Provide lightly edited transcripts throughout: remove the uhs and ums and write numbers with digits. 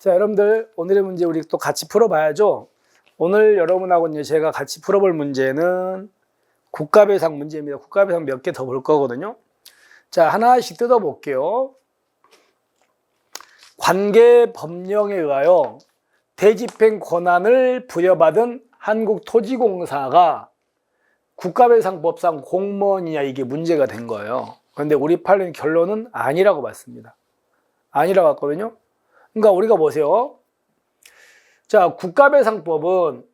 자, 여러분들 오늘의 문제 우리 또 같이 풀어봐야죠. 오늘 여러분하고 이제 제가 같이 풀어볼 문제는 국가배상 문제입니다. 국가배상 몇 개 더 볼 거거든요. 자, 하나씩 뜯어볼게요. 관계법령에 의하여 대집행 권한을 부여받은 한국토지공사가 국가배상법상 공무원이냐, 이게 문제가 된 거예요. 그런데 우리 판례는 결론은 아니라고 봤습니다. 아니라고 봤거든요. 그러니까 우리가 보세요. 자, 국가배상법은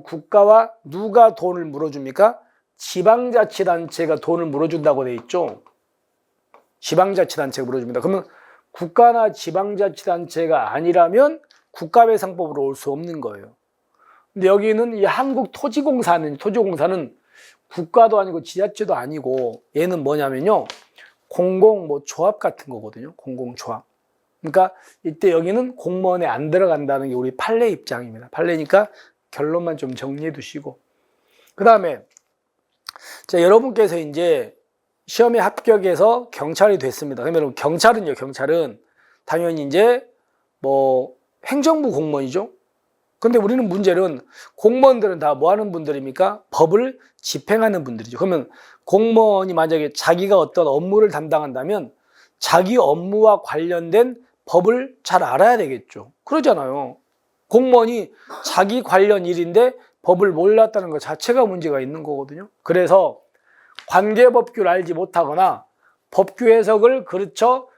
국가와 누가 돈을 물어줍니까? 지방자치단체가 돈을 물어준다고 돼 있죠. 지방자치단체가 물어줍니다. 그러면 국가나 지방자치단체가 아니라면 국가배상법으로 올 수 없는 거예요. 근데 여기는 이 한국토지공사는 국가도 아니고 지자체도 아니고 얘는 뭐냐면요, 조합 같은 거거든요. 공공조합. 그러니까 이때 여기는 공무원에 안 들어간다는 게 우리 판례 입장입니다. 판례니까 결론만 좀 정리해 두시고, 그 다음에 자, 여러분께서 이제 시험에 합격해서 경찰이 됐습니다. 그러면 경찰은 당연히 이제 뭐 행정부 공무원이죠. 근데 우리는 문제는 공무원들은 다 뭐 하는 분들입니까? 법을 집행하는 분들이죠. 그러면 공무원이 만약에 자기가 어떤 업무를 담당한다면 자기 업무와 관련된 법을 잘 알아야 되겠죠. 그러잖아요. 공무원이 자기 관련 일인데 법을 몰랐다는 것 자체가 문제가 있는 거거든요. 그래서 관계법규를 알지 못하거나 법규 해석을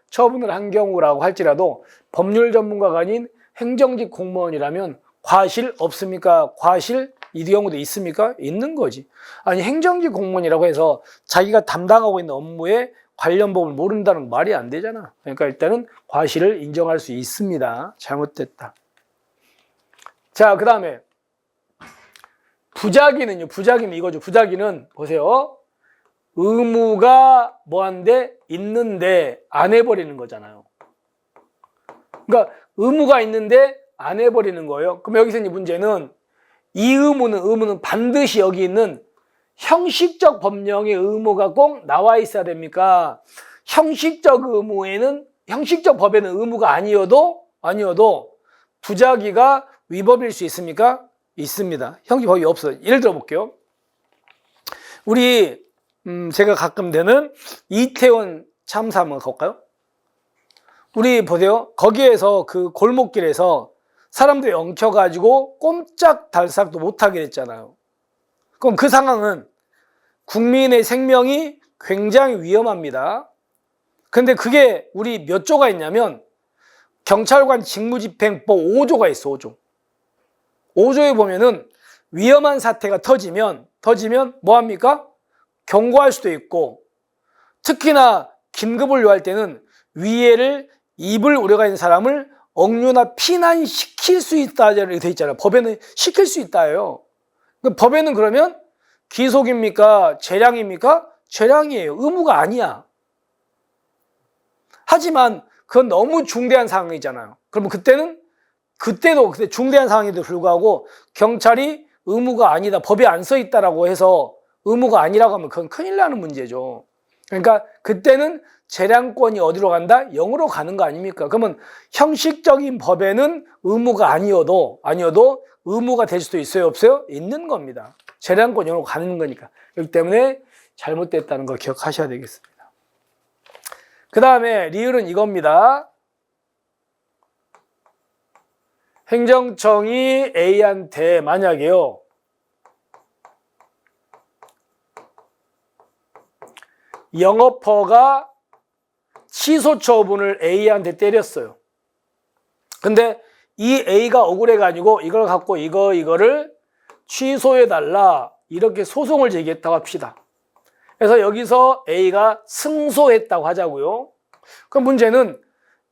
처분을 한 경우라고 할지라도 법률 전문가가 아닌 행정직 공무원이라면 과실 없습니까? 과실 이 경우도 있습니까? 있는 거지. 아니, 행정직 공무원이라고 해서 자기가 담당하고 있는 업무에 관련 법을 모른다는 말이 안 되잖아. 그러니까 일단은 과실을 인정할 수 있습니다. 잘못됐다. 자, 그 다음에 부작위는요. 부작위는 이거죠. 부작위는 보세요. 의무가 뭐한데 있는데 안 해버리는 거잖아요. 그러니까 의무가 있는데 안 해버리는 거예요. 그럼 여기서 이제 문제는 이 의무는 반드시 여기 있는 형식적 법령의 의무가 꼭 나와 있어야 됩니까? 형식적 법에는 의무가 아니어도 부작위가 위법일 수 있습니까? 있습니다. 형식 법이 없어요. 예를 들어 볼게요. 우리 제가 가끔 되는 이태원 참사 한번 가볼까요? 우리 보세요. 거기에서 그 골목길에서 사람들이 엉켜가지고 꼼짝달싹도 못하게 됐잖아요. 그럼 그 상황은 국민의 생명이 굉장히 위험합니다. 근데 그게 우리 몇 조가 있냐면 경찰관 직무집행법 5조가 있어. 5조. 5조에 보면은 위험한 사태가 터지면 뭐합니까? 경고할 수도 있고, 특히나 긴급을 요할 때는 위해를 입을 우려가 있는 사람을 억류나 피난시킬 수 있다 이렇게 돼 있잖아요. 법에는 시킬 수 있다예요. 법에는 그러면 기속입니까? 재량입니까? 재량이에요. 의무가 아니야. 하지만 그건 너무 중대한 상황이잖아요. 그러면 그때도 중대한 상황에도 불구하고 경찰이 의무가 아니다, 법에 안 써 있다라고 해서 의무가 아니라고 하면 그건 큰일 나는 문제죠. 그러니까 그때는 재량권이 어디로 간다? 0으로 가는 거 아닙니까? 그러면 형식적인 법에는 의무가 아니어도 의무가 될 수도 있어요, 없어요? 있는 겁니다. 재량권 0으로 가는 거니까. 그렇기 때문에 잘못됐다는 거 기억하셔야 되겠습니다. 그 다음에 리을은 이겁니다. 행정청이 A한테 만약에요, 영업허가 취소 처분을 A한테 때렸어요. 근데 이 A가 억울해가지고 이걸 갖고 이거를 취소해달라 이렇게 소송을 제기했다고 합시다. 그래서 여기서 A가 승소했다고 하자고요. 그럼 문제는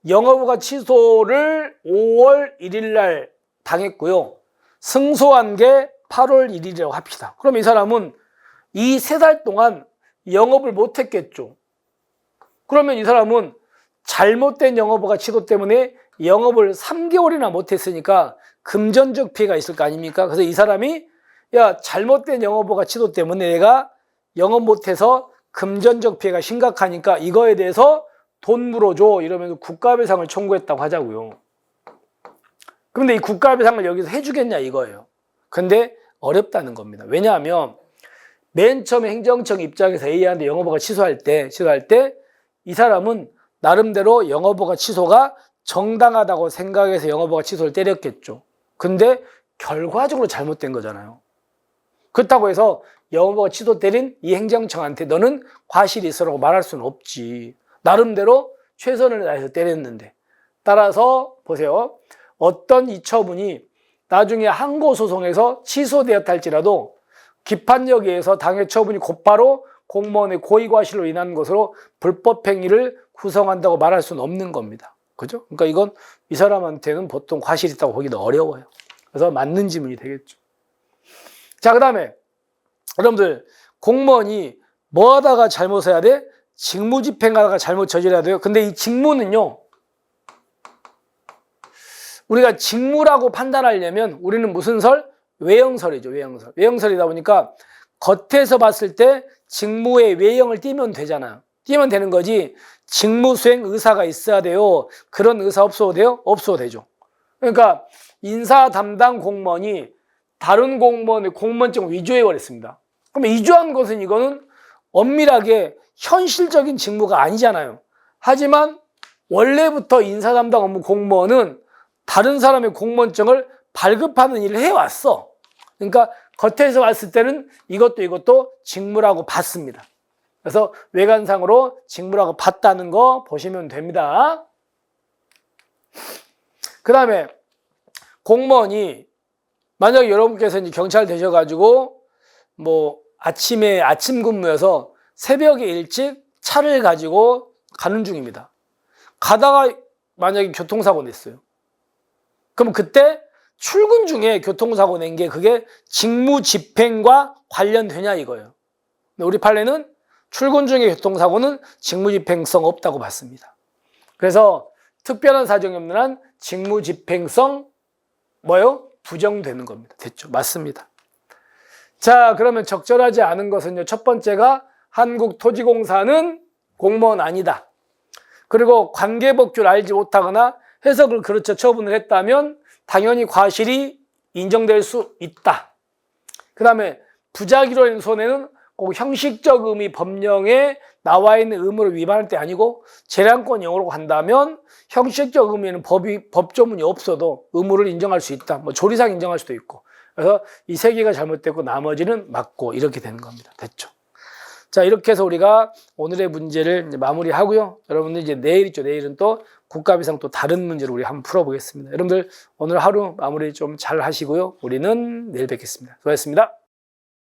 영업허가 취소를 5월 1일 날 당했고요. 승소한 게 8월 1일이라고 합시다. 그럼 이 사람은 이 3달 동안 영업을 못했겠죠. 그러면 이 사람은 잘못된 영업허가 취소 때문에 영업을 3개월이나 못했으니까 금전적 피해가 있을 거 아닙니까? 그래서 이 사람이 잘못된 영업허가 취소 때문에 내가 영업 못해서 금전적 피해가 심각하니까 이거에 대해서 돈 물어줘 이러면서 국가배상을 청구했다고 하자고요. 그런데 이 국가배상을 여기서 해주겠냐 이거예요. 근데 어렵다는 겁니다. 왜냐하면 맨 처음에 행정청 입장에서 A한테 영업허가 취소할 때 이 사람은 나름대로 영업허가 취소가 정당하다고 생각해서 영업허가 취소를 때렸겠죠. 근데 결과적으로 잘못된 거잖아요. 그렇다고 해서 영업허가 취소 때린 이 행정청한테 너는 과실이 있어라고 말할 수는 없지. 나름대로 최선을 다해서 때렸는데. 따라서 보세요. 어떤 이 처분이 나중에 항고소송에서 취소되었다 할지라도 기판력에 의해서 당해 처분이 곧바로 공무원의 고의과실로 인한 것으로 불법행위를 구성한다고 말할 수는 없는 겁니다. 그죠? 그러니까 이건 이 사람한테는 보통 과실이 있다고 보기도 어려워요. 그래서 맞는 지문이 되겠죠. 자, 그 다음에 여러분들 공무원이 뭐 하다가 잘못해야 돼? 직무집행하다가 잘못 저질러야 돼요. 근데 이 직무는요, 우리가 직무라고 판단하려면 우리는 무슨 설? 외형설이죠. 외형설. 외형설이다 보니까 겉에서 봤을 때 직무의 외형을 띄면 되잖아요. 띄면 되는 거지 직무 수행 의사가 있어야 돼요. 그런 의사 없어도 돼요? 없어도 되죠. 그러니까 인사 담당 공무원이 다른 공무원의 공무원증을 위조해버렸습니다. 그럼 위조한 것은 이거는 엄밀하게 현실적인 직무가 아니잖아요. 하지만 원래부터 인사 담당 업무 공무원은 다른 사람의 공무원증을 발급하는 일을 해왔어. 그러니까 겉에서 봤을 때는 이것도 직무라고 봤습니다. 그래서 외관상으로 직무라고 봤다는 거 보시면 됩니다. 그 다음에 공무원이 만약에 여러분께서 이제 경찰 되셔가지고 뭐 아침에 아침 근무여서 새벽에 일찍 차를 가지고 가는 중입니다. 가다가 만약에 교통사고 냈어요. 그럼 그때 출근 중에 교통사고 낸 게 그게 직무집행과 관련되냐 이거예요. 근데 우리 판례는 출근 중에 교통사고는 직무집행성 없다고 봤습니다. 그래서 특별한 사정이 없는 한 직무집행성 뭐요? 부정되는 겁니다. 됐죠? 맞습니다. 자, 그러면 적절하지 않은 것은요. 첫 번째가 한국토지공사는 공무원 아니다. 그리고 관계법규를 알지 못하거나 해석을 그렇게 처분을 했다면 당연히 과실이 인정될 수 있다. 그 다음에 부작위로 인한 손해는 꼭 형식적 의미 법령에 나와 있는 의무를 위반할 때 아니고 재량권 영역으로 한다면 형식적 의미는 법조문이 없어도 의무를 인정할 수 있다. 뭐 조리상 인정할 수도 있고. 그래서 이 세 개가 잘못됐고 나머지는 맞고 이렇게 되는 겁니다. 됐죠? 자, 이렇게 해서 우리가 오늘의 문제를 이제 마무리하고요. 여러분들 이제 내일 있죠. 내일은 또 국가비상 또 다른 문제를 우리 한번 풀어보겠습니다. 여러분들 오늘 하루 마무리 좀 잘 하시고요. 우리는 내일 뵙겠습니다. 수고하셨습니다.